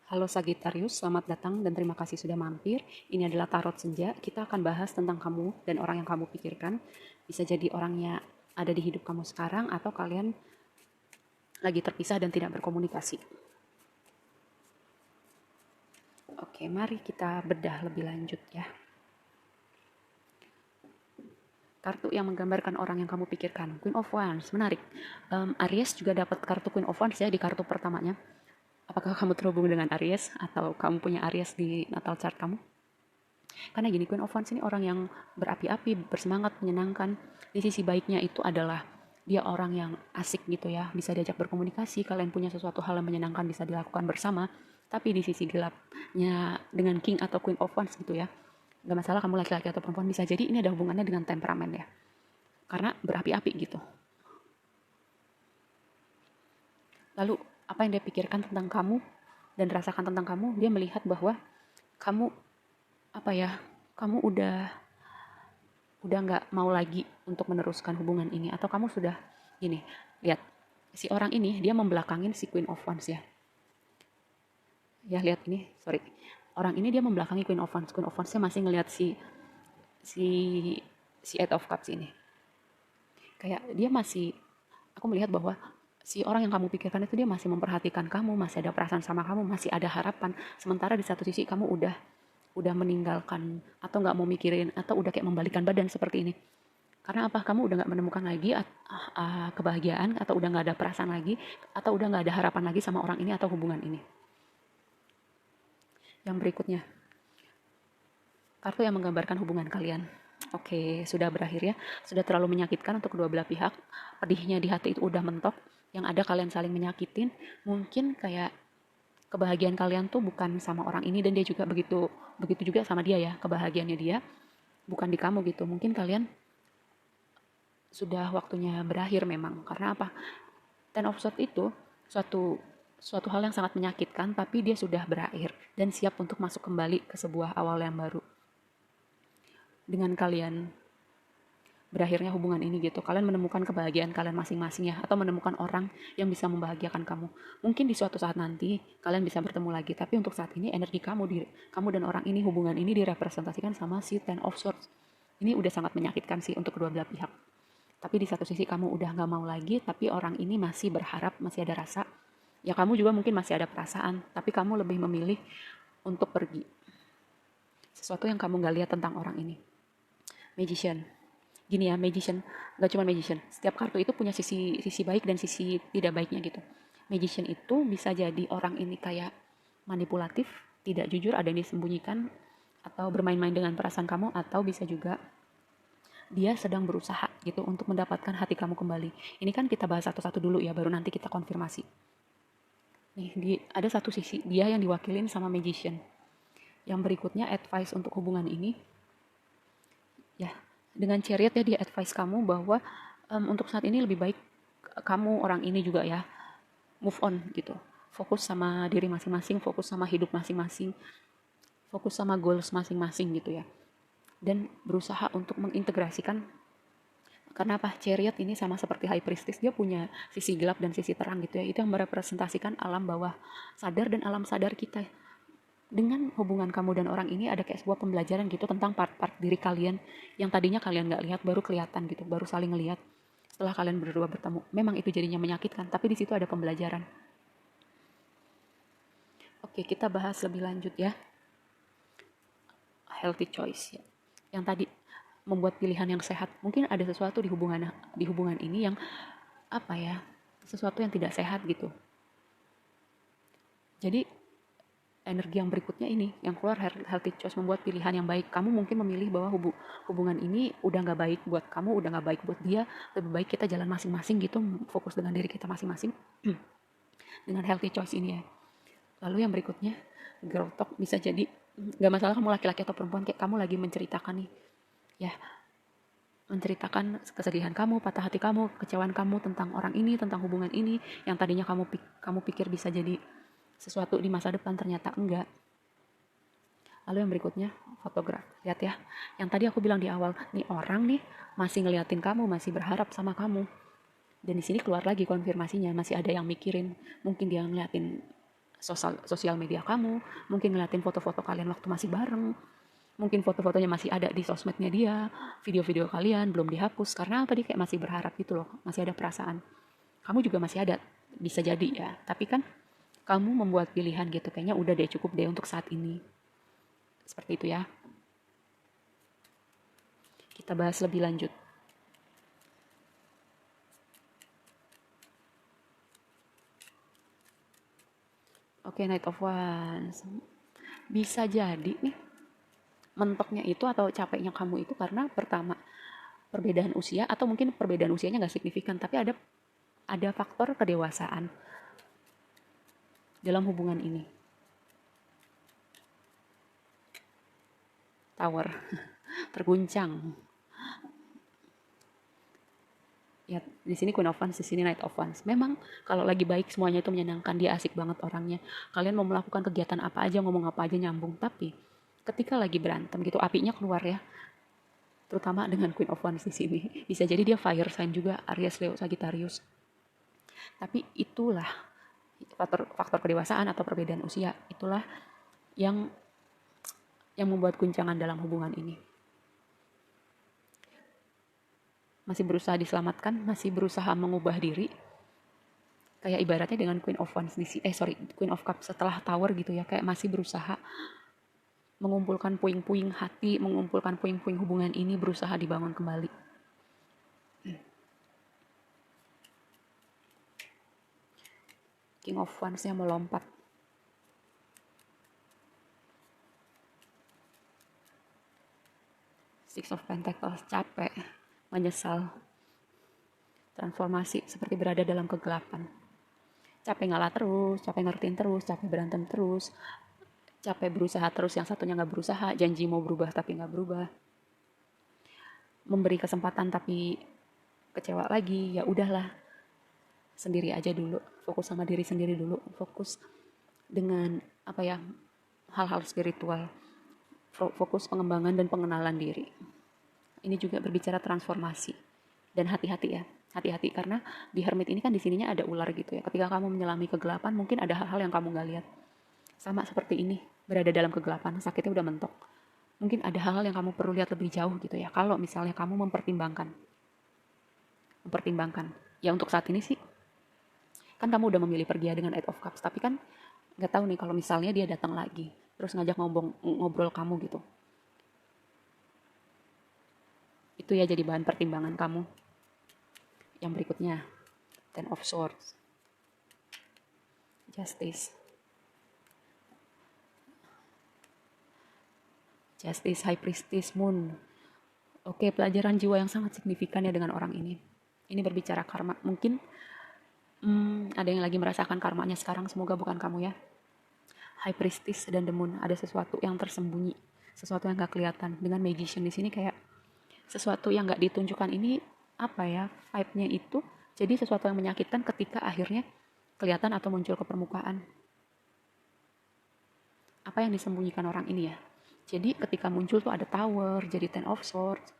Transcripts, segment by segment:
Halo Sagittarius, selamat datang dan terima kasih sudah mampir. Ini adalah Tarot Senja. Kita akan bahas tentang kamu dan orang yang kamu pikirkan. Bisa jadi orangnya ada di hidup kamu sekarang atau kalian lagi terpisah dan tidak berkomunikasi. Oke, mari kita bedah lebih lanjut ya. Kartu yang menggambarkan orang yang kamu pikirkan, Queen of Wands, menarik. Aries juga dapat kartu Queen of Wands ya di kartu pertamanya. Apakah kamu terhubung dengan Aries atau kamu punya Aries di natal chart kamu? Karena gini, Queen of Wands ini orang yang berapi-api, bersemangat, menyenangkan. Di sisi baiknya itu adalah dia orang yang asik gitu ya, bisa diajak berkomunikasi, kalian punya sesuatu hal yang menyenangkan bisa dilakukan bersama. Tapi di sisi gelapnya dengan King atau Queen of Wands gitu ya, gak masalah kamu laki-laki atau perempuan, bisa jadi ini ada hubungannya dengan temperamen ya. Karena berapi-api gitu. Lalu apa yang dia pikirkan tentang kamu dan rasakan tentang kamu, dia melihat bahwa kamu apa ya, kamu udah nggak mau lagi untuk meneruskan hubungan ini, atau kamu sudah gini, lihat si orang ini dia membelakangin si Queen of Wands ya. Ya lihat ini, sorry. Orang ini dia membelakangi Queen of Wands. Queen of Wands-nya masih ngelihat si si Eight of Cups ini. Kayak dia masih, aku melihat bahwa si orang yang kamu pikirkan itu dia masih memperhatikan kamu, masih ada perasaan sama kamu, masih ada harapan. Sementara di satu sisi kamu udah meninggalkan atau nggak mau mikirin atau udah kayak membalikan badan seperti ini. Karena apa? Kamu udah nggak menemukan lagi kebahagiaan, atau udah nggak ada perasaan lagi, atau udah nggak ada harapan lagi sama orang ini atau hubungan ini. Yang berikutnya, kartu yang menggambarkan hubungan kalian. Oke, sudah berakhir ya. Sudah terlalu menyakitkan untuk kedua belah pihak. Pedihnya di hati itu udah mentok. Yang ada kalian saling menyakitin. Mungkin kayak kebahagiaan kalian tuh bukan sama orang ini, dan dia juga begitu begitu juga sama dia ya. Kebahagiaannya dia bukan di kamu gitu. Mungkin kalian sudah waktunya berakhir memang. Karena apa? Ten of Swords itu suatu suatu hal yang sangat menyakitkan, tapi dia sudah berakhir dan siap untuk masuk kembali ke sebuah awal yang baru. Dengan kalian berakhirnya hubungan ini gitu, kalian menemukan kebahagiaan kalian masing-masing ya, atau menemukan orang yang bisa membahagiakan kamu. Mungkin di suatu saat nanti kalian bisa bertemu lagi, tapi untuk saat ini energi kamu dan orang ini, hubungan ini direpresentasikan sama si Ten of Swords. Ini udah sangat menyakitkan sih untuk kedua belah pihak. Tapi di satu sisi kamu udah gak mau lagi, tapi orang ini masih berharap, masih ada rasa. Ya kamu juga mungkin masih ada perasaan, tapi kamu lebih memilih untuk pergi. Sesuatu yang kamu gak lihat tentang orang ini. Magician. Gini ya, magician, gak cuma magician. Setiap kartu itu punya sisi baik dan sisi tidak baiknya gitu. Magician itu bisa jadi orang ini kayak manipulatif, tidak jujur, ada yang disembunyikan, atau bermain-main dengan perasaan kamu, atau bisa juga dia sedang berusaha gitu untuk mendapatkan hati kamu kembali. Ini kan kita bahas satu-satu dulu ya, baru nanti kita konfirmasi. Nih, ada satu sisi dia yang diwakilin sama magician. Yang berikutnya advice untuk hubungan ini. Ya, dengan chariot ya, dia advice kamu bahwa untuk saat ini lebih baik kamu orang ini juga ya move on gitu. Fokus sama diri masing-masing, fokus sama hidup masing-masing, fokus sama goals masing-masing gitu ya. Dan berusaha untuk mengintegrasikan. Karena apa? Chariot ini sama seperti High Priestess, dia punya sisi gelap dan sisi terang gitu ya. Itu yang merepresentasikan alam bawah sadar dan alam sadar kita. Dengan hubungan kamu dan orang ini ada kayak sebuah pembelajaran gitu tentang part-part diri kalian yang tadinya kalian nggak lihat, baru kelihatan gitu, baru saling ngelihat setelah kalian berdua bertemu. Memang itu jadinya menyakitkan, tapi di situ ada pembelajaran. Oke, kita bahas lebih lanjut ya. Healthy choice ya. Yang tadi membuat pilihan yang sehat. Mungkin ada sesuatu di hubungan ini yang apa ya? Sesuatu yang tidak sehat gitu. Jadi energi yang berikutnya ini yang keluar, healthy choice, membuat pilihan yang baik. Kamu mungkin memilih bahwa hubungan ini udah nggak baik buat kamu, udah nggak baik buat dia, lebih baik kita jalan masing-masing gitu, fokus dengan diri kita masing-masing. Dengan healthy choice ini ya. Lalu yang berikutnya, girl talk, bisa jadi nggak masalah kamu laki-laki atau perempuan, kayak kamu lagi menceritakan nih ya, menceritakan kesedihan kamu, patah hati kamu, kecewaan kamu tentang orang ini, tentang hubungan ini yang tadinya kamu pikir bisa jadi sesuatu di masa depan, ternyata enggak. Lalu yang berikutnya, fotograf. Lihat ya, yang tadi aku bilang di awal, nih orang nih masih ngeliatin kamu, masih berharap sama kamu. Dan di sini keluar lagi konfirmasinya, masih ada yang mikirin. Mungkin dia ngeliatin sosial media kamu, mungkin ngeliatin foto-foto kalian waktu masih bareng, mungkin foto-fotonya masih ada di sosmednya dia, video-video kalian belum dihapus, karena apa, dia kayak masih berharap gitu loh, masih ada perasaan. Kamu juga masih ada, bisa jadi ya, tapi kan kamu membuat pilihan gitu, kayaknya udah deh, cukup deh untuk saat ini. Seperti itu ya. Kita bahas lebih lanjut. Oke, Knight of Wands. Bisa jadi nih, mentoknya itu atau capeknya kamu itu karena pertama, perbedaan usia, atau mungkin perbedaan usianya nggak signifikan, tapi ada faktor kedewasaan dalam hubungan ini. Tower, terguncang. Ya, di sini Queen of Wands, di sini Knight of Wands. Memang kalau lagi baik semuanya itu menyenangkan, dia asik banget orangnya. Kalian mau melakukan kegiatan apa aja, ngomong apa aja nyambung. Tapi ketika lagi berantem gitu, apinya keluar ya. Terutama dengan Queen of Wands di sini. Bisa jadi dia fire sign juga, Aries, Leo, Sagittarius. Tapi itulah faktor kedewasaan atau perbedaan usia. Itulah yang membuat guncangan dalam hubungan ini. Masih berusaha diselamatkan, masih berusaha mengubah diri. Kayak ibaratnya dengan Queen of Wands Queen of Cups setelah Tower gitu ya, kayak masih berusaha mengumpulkan puing-puing hati, mengumpulkan puing-puing hubungan ini, berusaha dibangun kembali. King of Wands-nya melompat. Six of Pentacles, capek, menyesal, transformasi seperti berada dalam kegelapan. Capek ngalah terus, capek ngertiin terus, capek berantem terus, capek berusaha terus, yang satunya nggak berusaha, janji mau berubah tapi nggak berubah, memberi kesempatan tapi kecewa lagi. Ya udahlah, sendiri aja dulu, fokus sama diri sendiri dulu, fokus dengan hal-hal spiritual, fokus pengembangan dan pengenalan diri. Ini juga berbicara transformasi. Dan hati-hati ya, hati-hati karena di Hermit ini kan di sininya ada ular gitu ya. Ketika kamu menyelami kegelapan, mungkin ada hal-hal yang kamu gak lihat. Sama seperti ini, berada dalam kegelapan, sakitnya udah mentok. Mungkin ada hal-hal yang kamu perlu lihat lebih jauh gitu ya. Kalau misalnya kamu mempertimbangkan. Ya untuk saat ini sih, kan kamu udah memilih pergi dengan Eight of Cups. Tapi kan gak tahu nih kalau misalnya dia datang lagi, terus ngajak ngobrol kamu gitu. Itu ya jadi bahan pertimbangan kamu. Yang berikutnya, Ten of Swords, Justice, High Priestess, Moon. Oke, pelajaran jiwa yang sangat signifikan ya dengan orang ini. Ini berbicara karma. Mungkin ada yang lagi merasakan karmanya sekarang, semoga bukan kamu ya. High Priestess dan The Moon, ada sesuatu yang tersembunyi, sesuatu yang gak kelihatan. Dengan Magician di sini kayak sesuatu yang gak ditunjukkan ini, vibe-nya itu jadi sesuatu yang menyakitkan ketika akhirnya kelihatan atau muncul ke permukaan. Apa yang disembunyikan orang ini ya? Jadi ketika muncul tuh ada Tower, jadi Ten of Swords.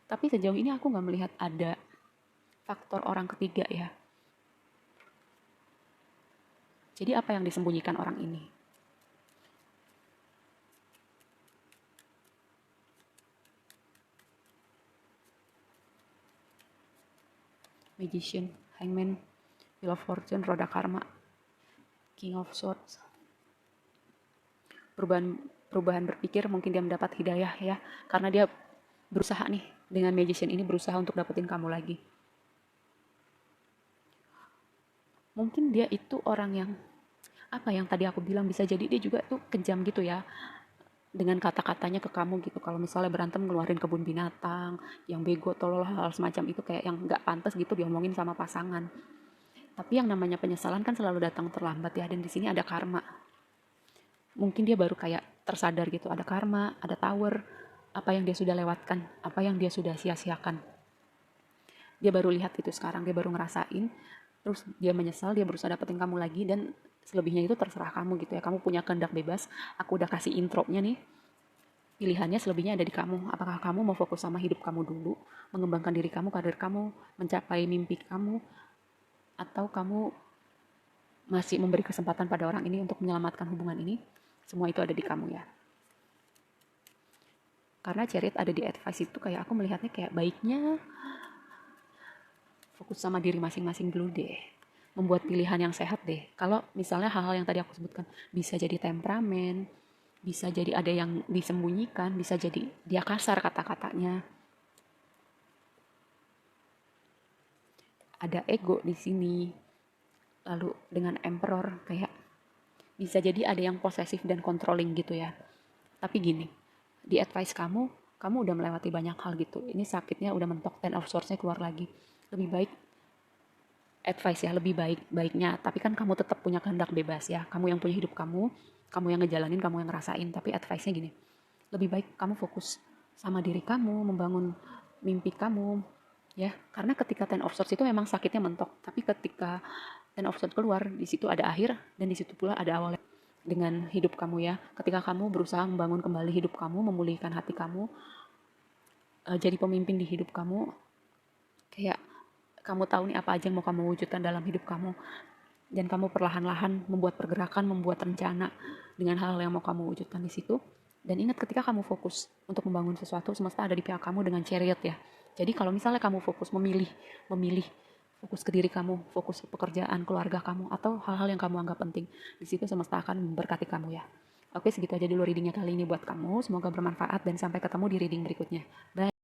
Tapi sejauh ini aku gak melihat ada faktor orang ketiga ya. Jadi apa yang disembunyikan orang ini? Magician, Hangman, Wheel of Fortune, Roda Karma, King of Swords. Perubahan berpikir, mungkin dia mendapat hidayah ya, karena dia berusaha nih, dengan Magician ini berusaha untuk dapetin kamu lagi. Mungkin dia itu orang yang yang tadi aku bilang, bisa jadi dia juga tuh kejam gitu ya dengan kata-katanya ke kamu gitu. Kalau misalnya berantem ngeluarin kebun binatang, yang bego, tolol, hal semacam itu kayak yang nggak pantas gitu diomongin sama pasangan. Tapi yang namanya penyesalan kan selalu datang terlambat ya, dan di sini ada karma. Mungkin dia baru kayak tersadar gitu, ada karma, ada Tower, apa yang dia sudah lewatkan, apa yang dia sudah sia-siakan. Dia baru lihat itu sekarang, dia baru ngerasain, terus dia menyesal, dia berusaha dapetin kamu lagi, dan selebihnya itu terserah kamu gitu ya. Kamu punya kehendak bebas, aku udah kasih intro-nya nih. Pilihannya selebihnya ada di kamu. Apakah kamu mau fokus sama hidup kamu dulu, mengembangkan diri kamu, karir kamu, mencapai mimpi kamu, atau kamu masih memberi kesempatan pada orang ini untuk menyelamatkan hubungan ini, semua itu ada di kamu ya. Karena Chariot ada di advice itu kayak aku melihatnya kayak baiknya fokus sama diri masing-masing dulu deh. Membuat pilihan yang sehat deh. Kalau misalnya hal-hal yang tadi aku sebutkan, bisa jadi temperamen, bisa jadi ada yang disembunyikan, bisa jadi dia kasar kata-katanya. Ada ego di sini. Lalu dengan emperor kayak bisa jadi ada yang posesif dan controlling gitu ya. Tapi gini, di advice kamu udah melewati banyak hal gitu. Ini sakitnya udah mentok, 10 of swords-nya keluar lagi. Lebih baik advice ya, lebih baiknya. Tapi kan kamu tetap punya kehendak bebas ya. Kamu yang punya hidup kamu yang ngejalanin, kamu yang ngerasain. Tapi advice-nya gini, lebih baik kamu fokus sama diri kamu, membangun mimpi kamu, ya. Karena ketika Ten of Swords itu memang sakitnya mentok. Tapi ketika Ten of Swords keluar, di situ ada akhir dan di situ pula ada awal dengan hidup kamu ya. Ketika kamu berusaha membangun kembali hidup kamu, memulihkan hati kamu, jadi pemimpin di hidup kamu, kayak kamu tahu nih apa aja yang mau kamu wujudkan dalam hidup kamu, dan kamu perlahan-lahan membuat pergerakan, membuat rencana dengan hal-hal yang mau kamu wujudkan di situ. Dan ingat ketika kamu fokus untuk membangun sesuatu, semesta ada di pihak kamu dengan Chariot ya. Jadi kalau misalnya kamu fokus memilih fokus ke diri kamu, fokus ke pekerjaan, keluarga kamu, atau hal-hal yang kamu anggap penting, di situ semesta akan memberkati kamu ya. Oke, segitu aja dulu readingnya kali ini buat kamu. Semoga bermanfaat dan sampai ketemu di reading berikutnya. Bye.